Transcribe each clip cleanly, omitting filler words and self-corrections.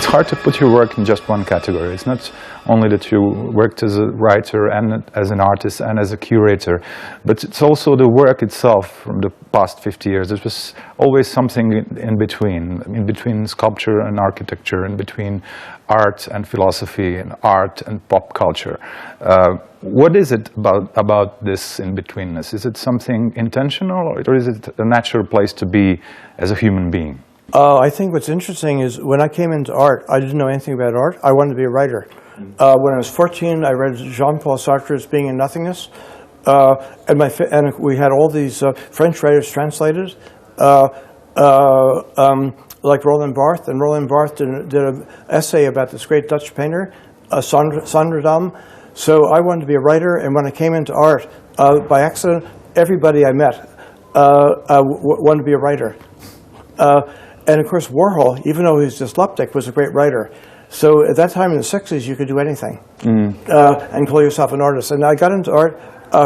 hard to put your work in just one category. It's not only that you worked as a writer and as an artist and as a curator, but it's also the work itself from the past 50 years. There was always something in between sculpture and architecture, in between art and philosophy, and art and pop culture. What is it about this in-betweenness? Is it something intentional, or is it a natural place to be as a human being? I think what's interesting is when I came into art, I didn't know anything about art. I wanted to be a writer. When I was 14, I read Jean-Paul Sartre's Being in Nothingness, and we had all these French writers translated, like Roland Barthes, and Roland Barthes did an essay about this great Dutch painter, Sonderdam. So I wanted to be a writer, and when I came into art, by accident, everybody I met wanted to be a writer. And of course, Warhol, even though he was dyslexic, was a great writer. So at that time in the 60s, you could do anything and call yourself an artist. And I got into art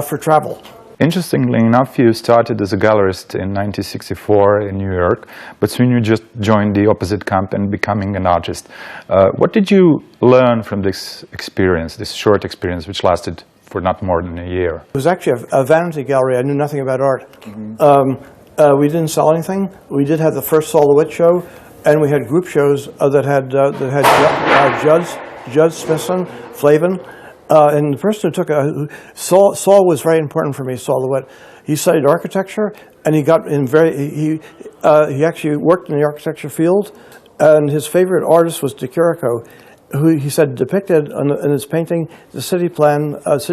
for travel. Interestingly enough, you started as a gallerist in 1964 in New York, but soon you just joined the opposite camp and becoming an artist. What did you learn from this experience, this short experience, which lasted for not more than a year? It was actually a vanity gallery. I knew nothing about art. We didn't sell anything. We did have the first Sol LeWitta show, and we had group shows that had Judd Smithson, Flavin, and the person who took Sol was very important for me. Sol LeWitta. He studied architecture, and he got in he actually worked in the architecture field, and his favorite artist was De Chirico, who he said depicted in his painting the city plan of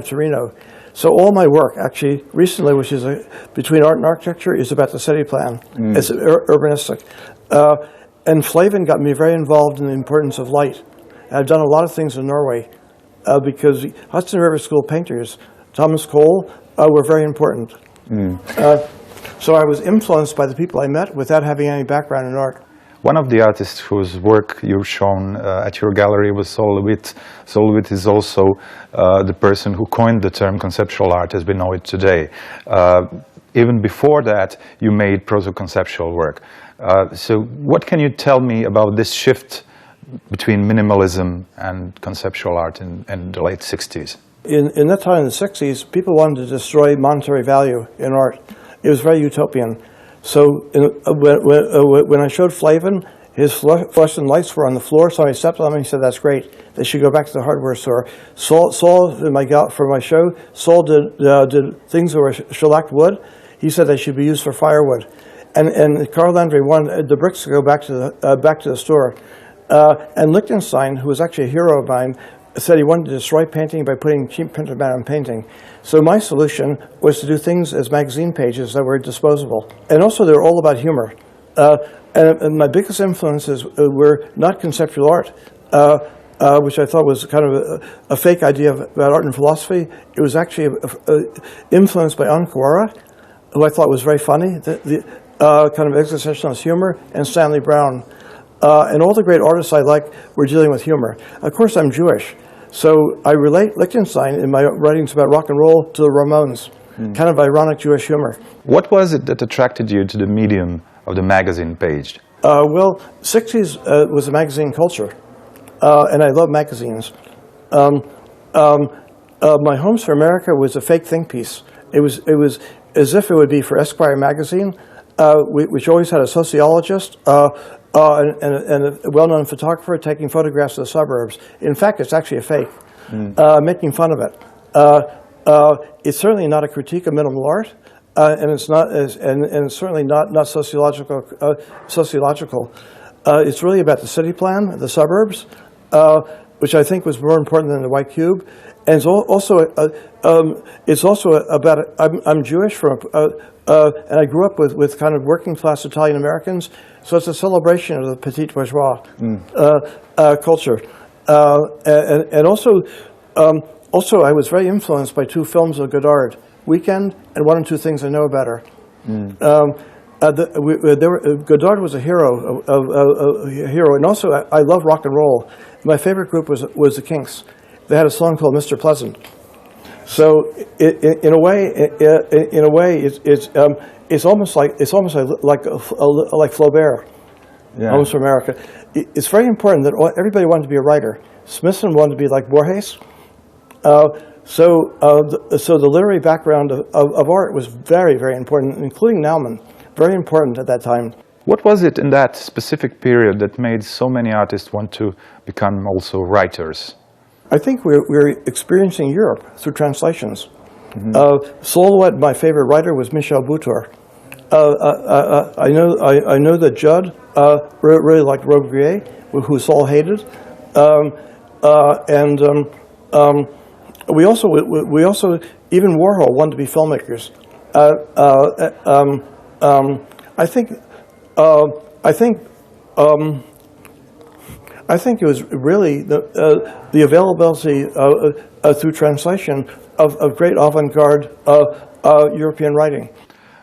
Torino. So all my work, actually, recently, which is between art and architecture, is about the city plan. It's urbanistic. And Flavin got me very involved in the importance of light. And I've done a lot of things in Norway because Hudson River School painters, Thomas Cole, were very important. So I was influenced by the people I met without having any background in art. One of the artists whose work you've shown at your gallery was Sol LeWitta. Sol LeWitta is also the person who coined the term conceptual art as we know it today. Even before that, you made proto-conceptual work. So what can you tell me about this shift between minimalism and conceptual art in the late 60s? In that time, in the 60s, people wanted to destroy monetary value in art. It was very utopian. So when I showed Flavin, his fluorescent lights were on the floor. Somebody stepped on them and he said, "That's great. They should go back to the hardware store." Sol for my show, Sol did things that were shellacked wood. He said they should be used for firewood, and Carl Landry wanted the bricks to go back to the store. And Lichtenstein, who was actually a hero of mine, said he wanted to destroy painting by putting cheap printed matter on painting. So my solution was to do things as magazine pages that were disposable. And also they were all about humor. And my biggest influences were not conceptual art, which I thought was kind of a fake idea about art and philosophy. It was actually influenced by Ankara, who I thought was very funny, the kind of existentialist humor, and Stanley Brown. And all the great artists I like were dealing with humor. Of course, I'm Jewish, so I relate Lichtenstein in my writings about rock and roll to the Ramones, kind of ironic Jewish humor. What was it that attracted you to the medium of the magazine page? Well, 60s was a magazine culture, and I love magazines. My Homes for America was a fake think piece. It was as if it would be for Esquire magazine, which always had a sociologist and a well-known photographer taking photographs of the suburbs. In fact, it's actually a fake, making fun of it. It's certainly not a critique of minimal art, and it's not, and it's certainly not sociological. It's really about the city plan, the suburbs, which I think was more important than the white cube. And it's also about. I'm Jewish and I grew up with kind of working class Italian Americans, so it's a celebration of the petit bourgeois culture. And also I was very influenced by two films of Godard, Weekend and One and Two Things I Know About Her. Godard was a hero, and also I love rock and roll. My favorite group was the Kinks. They had a song called Mr. Pleasant. So in a way, it's almost like Flaubert. Homes for America. It's very important that everybody wanted to be a writer. Smithson wanted to be like Borges. So the literary background of art was very, very important, including Naumann, very important at that time. What was it in that specific period that made so many artists want to become also writers? I think we're experiencing Europe through translations. Sol LeWitta, my favorite writer, was Michel Butor. I know that Judd really liked Robbe-Grillet, who Sol hated, we also even Warhol wanted to be filmmakers. I think it was really the availability through translation of great avant-garde European writing.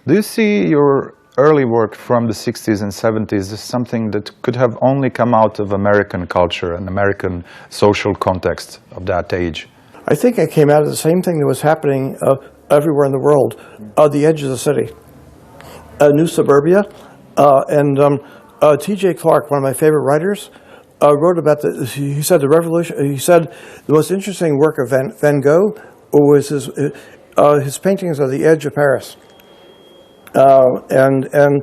Do you see your early work from the 60s and 70s as something that could have only come out of American culture and American social context of that age? I think it came out of the same thing that was happening everywhere in the world, the edge of the city. New Suburbia, and T.J. Clark, one of my favorite writers, wrote about he said the revolution. He said the most interesting work of Van Gogh was his paintings of the edge of Paris. And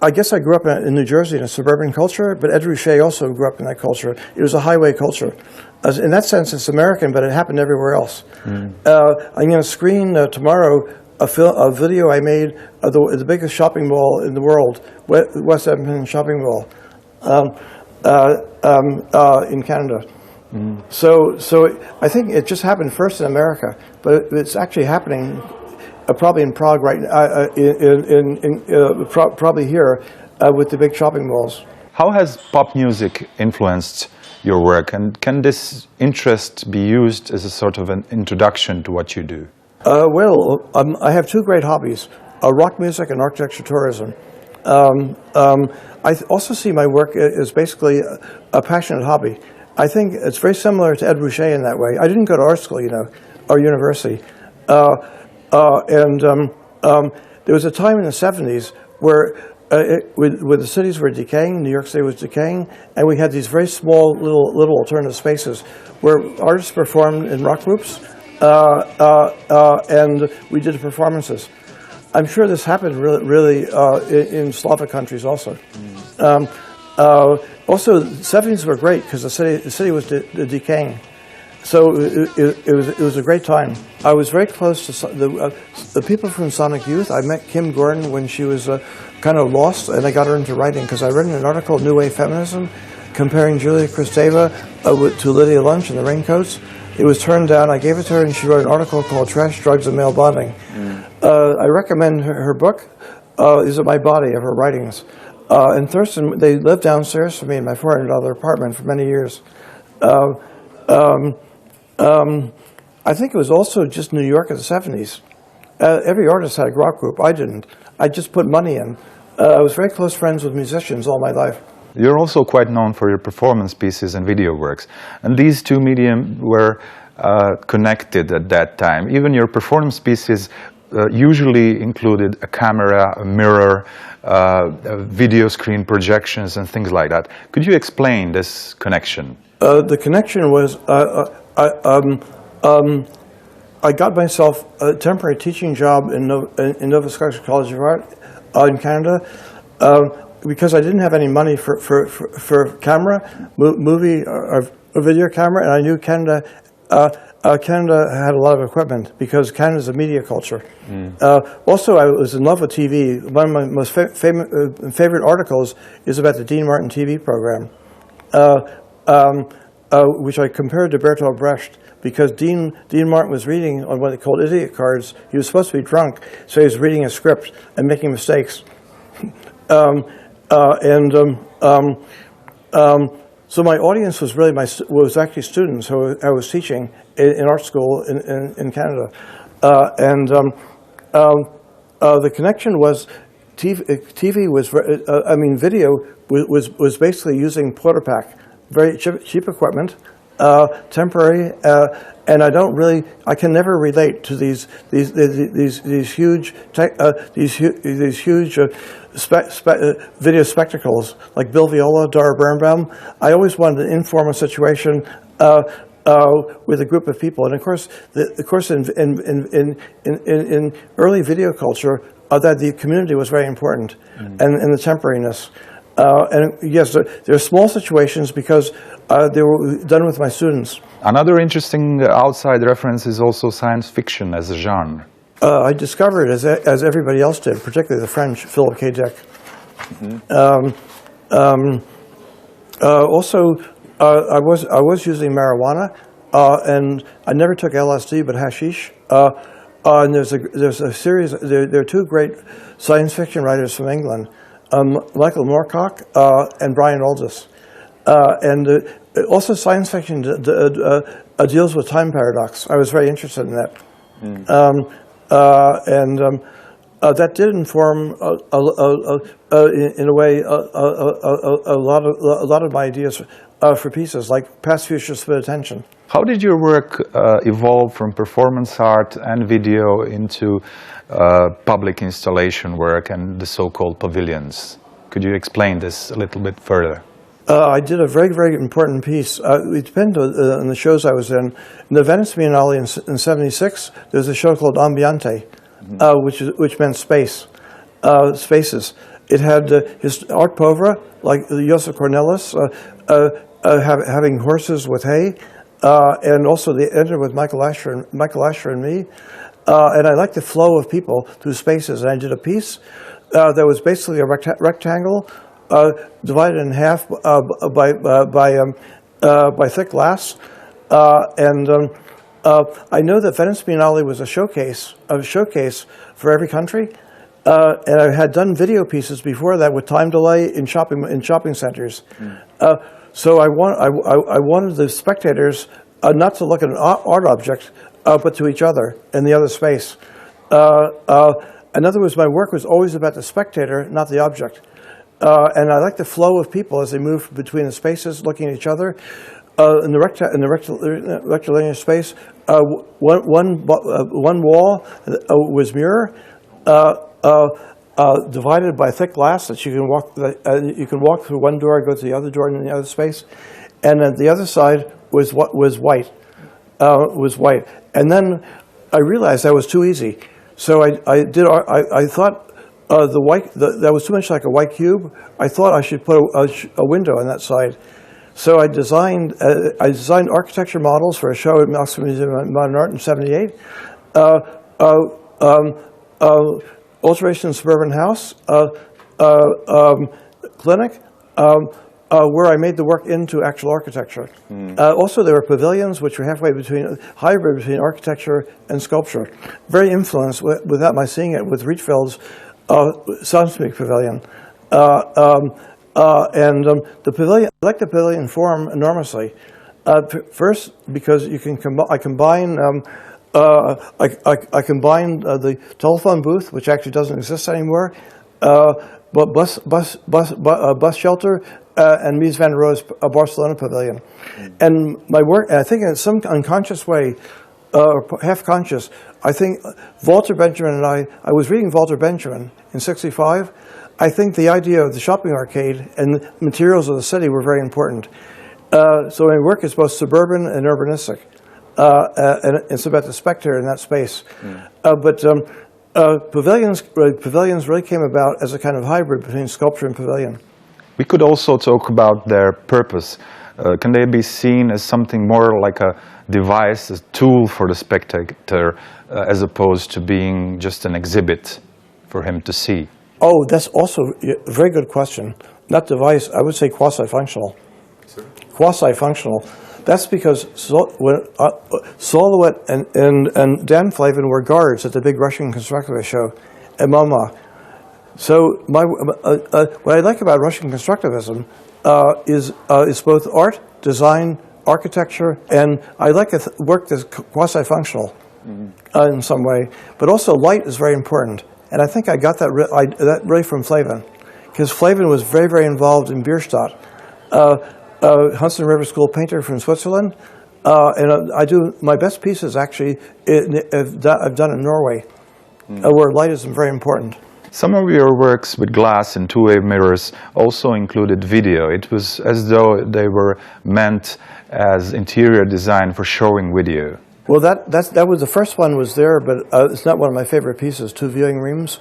I guess I grew up in New Jersey in a suburban culture, but Ed Ruscha also grew up in that culture. It was a highway culture. In that sense, it's American, but it happened everywhere else. I'm going to screen tomorrow a video I made of the biggest shopping mall in the world, West Edmonton Shopping Mall, in Canada. So I think it just happened first in America, but it's actually happening probably in Prague right now, probably here with the big shopping malls. How has pop music influenced your work, and can this interest be used as a sort of an introduction to what you do? I have two great hobbies, rock music and architecture tourism. I also see my work as basically a passionate hobby. I think it's very similar to Ed Ruscha in that way. I didn't go to art school, or university. There was a time in the 70s where the cities were decaying, New York City was decaying, and we had these very small little alternative spaces where artists performed in rock groups, and we did performances. I'm sure this happened really in Slavic countries also. Also, the 70s were great because the city was decaying. So it was a great time. I was very close to the people from Sonic Youth. I met Kim Gordon when she was kind of lost, and I got her into writing because I read an article, New Wave Feminism, comparing Julia Kristeva to Lydia Lunch and the Raincoats. It was turned down. I gave it to her, and she wrote an article called Trash, Drugs, and Male Bonding. I recommend her book, Is It My Body, of her writings. And Thurston, they lived downstairs from me in my $400 apartment for many years. I think it was also just New York in the 70s. Every artist had a rock group. I didn't. I just put money in. I was very close friends with musicians all my life. You're also quite known for your performance pieces and video works. And these two mediums were connected at that time. Even your performance pieces usually included a camera, a mirror, video screen projections, and things like that. Could you explain this connection? The connection was I got myself a temporary teaching job in Nova Scotia College of Art in Canada because I didn't have any money for camera, movie or video camera, and I knew Canada had a lot of equipment because Canada's a media culture. Also, I was in love with TV. One of my most favorite articles is about the Dean Martin TV program, which I compared to Bertolt Brecht, because Dean Martin was reading on what they called idiot cards. He was supposed to be drunk, so he was reading a script and making mistakes. So my audience was really was actually students who I was teaching in art school in Canada, the connection was TV was video was basically using Plotapack, very cheap equipment, temporary, and I can never relate to these huge video spectacles like Bill Viola, Dora Birnbaum. I always wanted an informal situation with a group of people, and of course, in early video culture, that the community was very important, and the temporariness. And yes, there are small situations because they were done with my students. Another interesting outside reference is also science fiction as a genre. I discovered it as everybody else did, particularly the French, Philip K. Dick. Also, I was using marijuana, and I never took LSD, but hashish. And there's a series. There are two great science fiction writers from England, Michael Moorcock and Brian Aldiss. And also science fiction deals with time paradox. I was very interested in that. That did inform, in a way, a lot of my ideas for pieces, like Past, Future, Split Attention. How did your work evolve from performance art and video into public installation work and the so-called pavilions? Could you explain this a little bit further? I did a very, very important piece. It depended on the shows I was in. In the Venice Biennale in '76, there was a show called Ambiente, which meant space, spaces. It had his art povera, like Joseph Cornelis, having horses with hay, and also the editor with Michael Asher and me. And I liked the flow of people through spaces. And I did a piece that was basically a rectangle divided in half by thick glass. I know that Venice Biennale was a showcase for every country. And I had done video pieces before that with time delay in shopping centers. So I wanted the spectators not to look at an art object, but to each other in the other space. In other words, my work was always about the spectator, not the object. And I like the flow of people as they move between the spaces, looking at each other. In the rectilinear space, one wall was mirror, divided by thick glass that you can walk through one door, go to the other door in the other space, and at the other side was white. And then I realized that was too easy, so I thought the white that was too much like a white cube. I thought I should put a window on that side. So I designed architecture models for a show at Oxford Museum of Modern Art in '78. Alteration in Suburban House clinic, where I made the work into actual architecture. Also, there were pavilions, which were hybrid between architecture and sculpture. Very influenced, without my seeing it, with Rietveld's Soundspeak Pavilion. The pavilion, I like the pavilion form enormously. First, because I combine the telephone booth, which actually doesn't exist anymore, but bus shelter, and Mies van der Rohe's Barcelona pavilion. And my work, I think in some unconscious way, or half conscious, I think Walter Benjamin and I was reading Walter Benjamin in '65. I think the idea of the shopping arcade and the materials of the city were very important. So my work is both suburban and urbanistic. And it's about the spectator in that space. Pavilions really came about as a kind of hybrid between sculpture and pavilion. We could also talk about their purpose. Can they be seen as something more like a device, a tool for the spectator, as opposed to being just an exhibit for him to see? Oh, that's also a very good question. Not device, I would say quasi-functional. Quasi-functional. That's because Sol LeWitta and Dan Flavin were guards at the big Russian constructivist show at MoMA. So what I like about Russian constructivism is both art, design, architecture, and I like work that's quasi-functional in some way. But also light is very important. And I think I got that really from Flavin, because Flavin was very, very involved in Bierstadt. Hudson River School painter from Switzerland. And I do my best pieces actually. I've done in Norway, where light is very important. Some of your works with glass and two-way mirrors also included video. It was as though they were meant as interior design for showing video. Well, that was the first one was there, but it's not one of my favorite pieces. Two viewing rooms,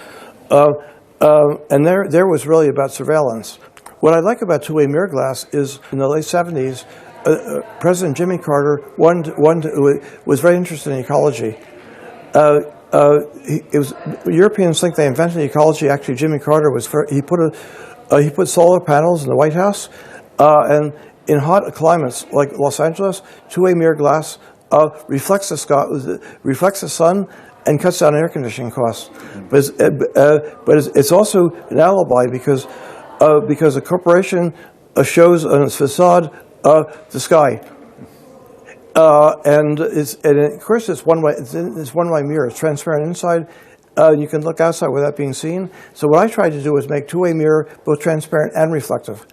and there was really about surveillance. What I like about two-way mirror glass is in the late 70s, President Jimmy Carter was very interested in ecology. Europeans think they invented ecology. Actually, Jimmy Carter he put solar panels in the White House, and in hot climates like Los Angeles, two-way mirror glass reflects the sky, reflects the sun, and cuts down air conditioning costs. But it's also an alibi because a corporation shows on its facade the sky. And of course it's one-way. It's one-way mirror. It's transparent inside. You can look outside without being seen. So what I tried to do was make two-way mirror both transparent and reflective,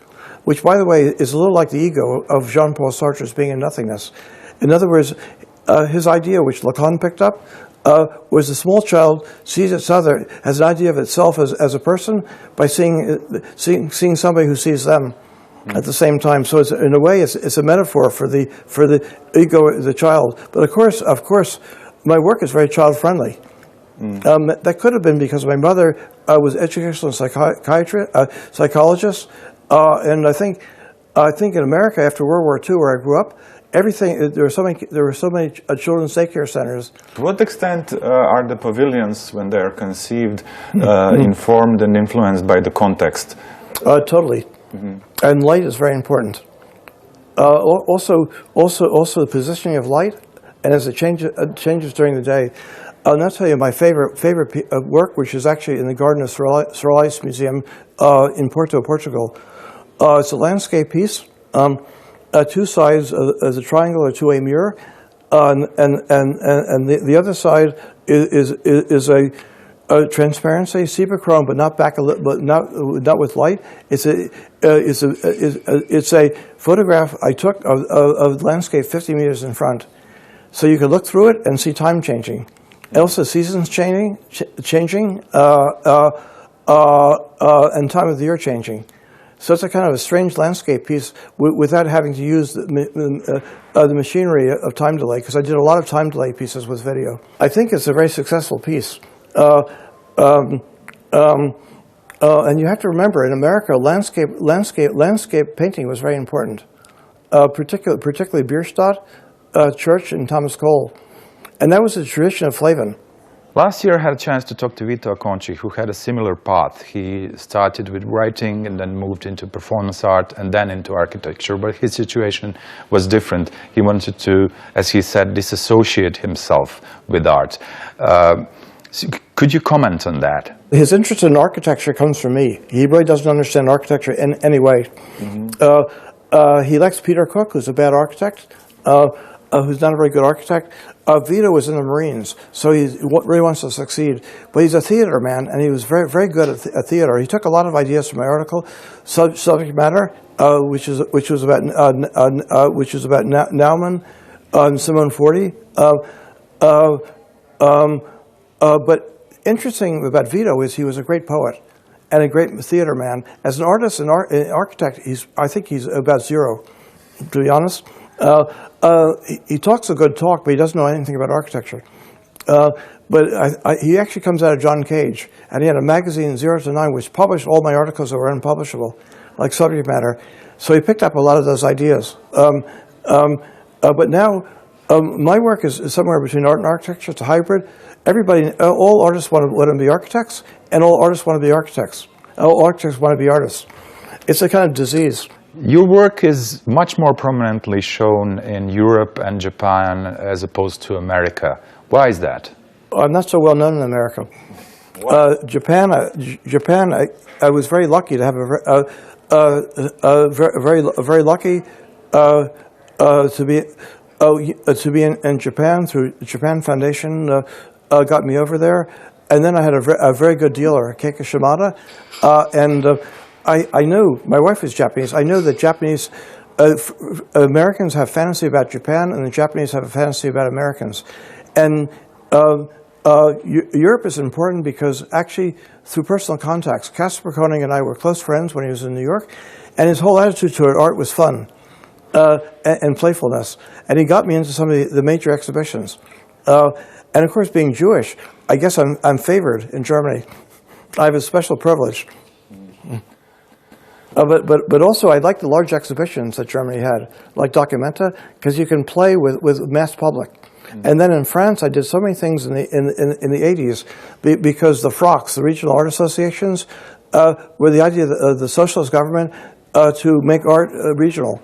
which, by the way, is a little like the ego of Jean-Paul Sartre's being in nothingness. In other words, his idea, which Lacan picked up, was a small child sees its other, has an idea of itself as a person by seeing somebody who sees them at the same time. So it's, in a way, it's a metaphor for the ego of the child. But of course, my work is very child friendly. That could have been because my mother was educational psychologist, and I think in America after World War II, where I grew up, there were so many children's daycare centers. To what extent are the pavilions, when they are conceived, informed and influenced by the context? Totally. And light is very important. Also the positioning of light, and as it changes during the day. I'll now tell you my favorite work, which is actually in the garden of Sorais Museum in Porto, Portugal. It's a landscape piece. Two sides as a triangle or two-way mirror, and the other side is a transparency, sebachrome, but not not with light. It's a photograph I took of landscape 50 meters in front, so you could look through it and see time changing, and also seasons changing, and time of the year changing. So it's a kind of a strange landscape piece without having to use the machinery of time delay, because I did a lot of time delay pieces with video. I think it's a very successful piece. And you have to remember, in America, landscape painting was very important, particularly Bierstadt, Church, and Thomas Cole. And that was the tradition of Flavin. Last year I had a chance to talk to Vito Acconci, who had a similar path. He started with writing and then moved into performance art and then into architecture, but his situation was different. He wanted to, as he said, disassociate himself with art. So could you comment on that? His interest in architecture comes from me. He really doesn't understand architecture in any way. He likes Peter Cook, who's a bad architect, who's not a very good architect. Vito was in the Marines, so he really wants to succeed. But he's a theater man, and he was very, very good at theater. He took a lot of ideas from my article, subject matter, which was about Naumann and Simone Forti. But interesting about Vito is he was a great poet and a great theater man. As an artist and architect, I think he's about zero, to be honest. He talks a good talk, but he doesn't know anything about architecture. But he actually comes out of John Cage, and he had a magazine, 0 to 9, which published all my articles that were unpublishable, like subject matter. So he picked up a lot of those ideas. But now, my work is somewhere between art and architecture. It's a hybrid. All artists want to be architects, and all artists want to be architects. All architects want to be artists. It's a kind of disease. Your work is much more prominently shown in Europe and Japan as opposed to America. Why is that? I'm not so well known in America. Japan. I was very lucky to have very lucky to be in Japan through the Japan Foundation. Got me over there, and then I had a very good dealer, Keiko Shimada, and I knew, my wife is Japanese, I knew that Japanese Americans have fantasy about Japan, and the Japanese have a fantasy about Americans. And Europe is important because actually, through personal contacts, Casper Koenig and I were close friends when he was in New York, and his whole attitude toward art was fun and playfulness. And he got me into some of the major exhibitions. And of course, being Jewish, I guess I'm favored in Germany. I have a special privilege. But also, I like the large exhibitions that Germany had, like Documenta, because you can play with mass public. And then in France, I did so many things in the 80s because the FROCs, the Regional Art Associations, were the idea of the socialist government to make art regional.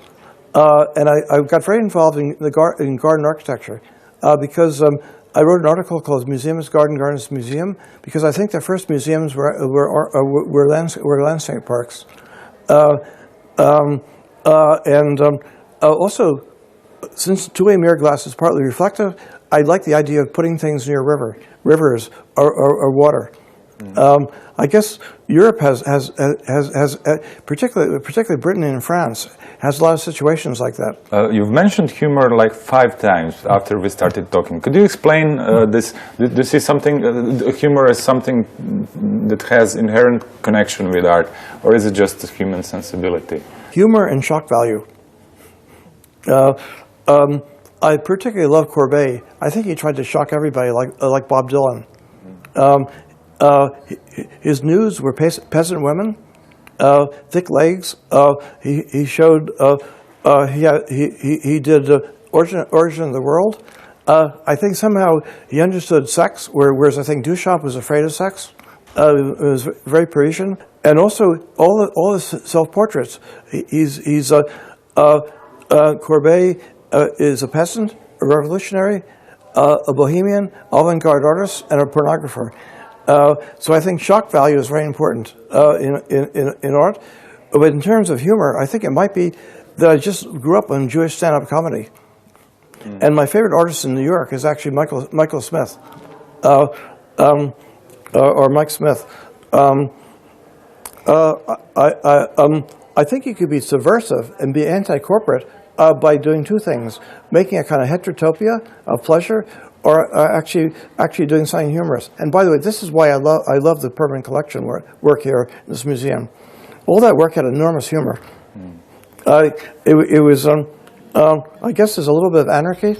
And I got very involved in garden architecture because I wrote an article called Museum is Garden, Garden is Museum, because I think the first museums were landscape parks. Also, since two-way mirror glass is partly reflective, I like the idea of putting things near rivers or water. I guess Europe has particularly Britain and France, has a lot of situations like that. You've mentioned humor like 5 times after we started talking. Could you explain this? Do you see humor as something that has inherent connection with art, or is it just a human sensibility? Humor and shock value. I particularly love Courbet. I think he tried to shock everybody, like Bob Dylan. His nudes were peasant women, thick legs. He showed he did origin of the world. I think somehow he understood sex, whereas I think Duchamp was afraid of sex. It was very Parisian, and also all his self-portraits. Courbet is a peasant, a revolutionary, a bohemian, avant-garde artist, and a pornographer. So I think shock value is very important in art. But in terms of humor, I think it might be that I just grew up on Jewish stand-up comedy. And my favorite artist in New York is actually Michael Smith, or Mike Smith. I think you could be subversive and be anti-corporate by doing 2 things: making a kind of heterotopia of pleasure, or actually doing something humorous. And by the way, this is why I love the permanent collection work here in this museum. All that work had enormous humor. It was I guess there's a little bit of anarchy.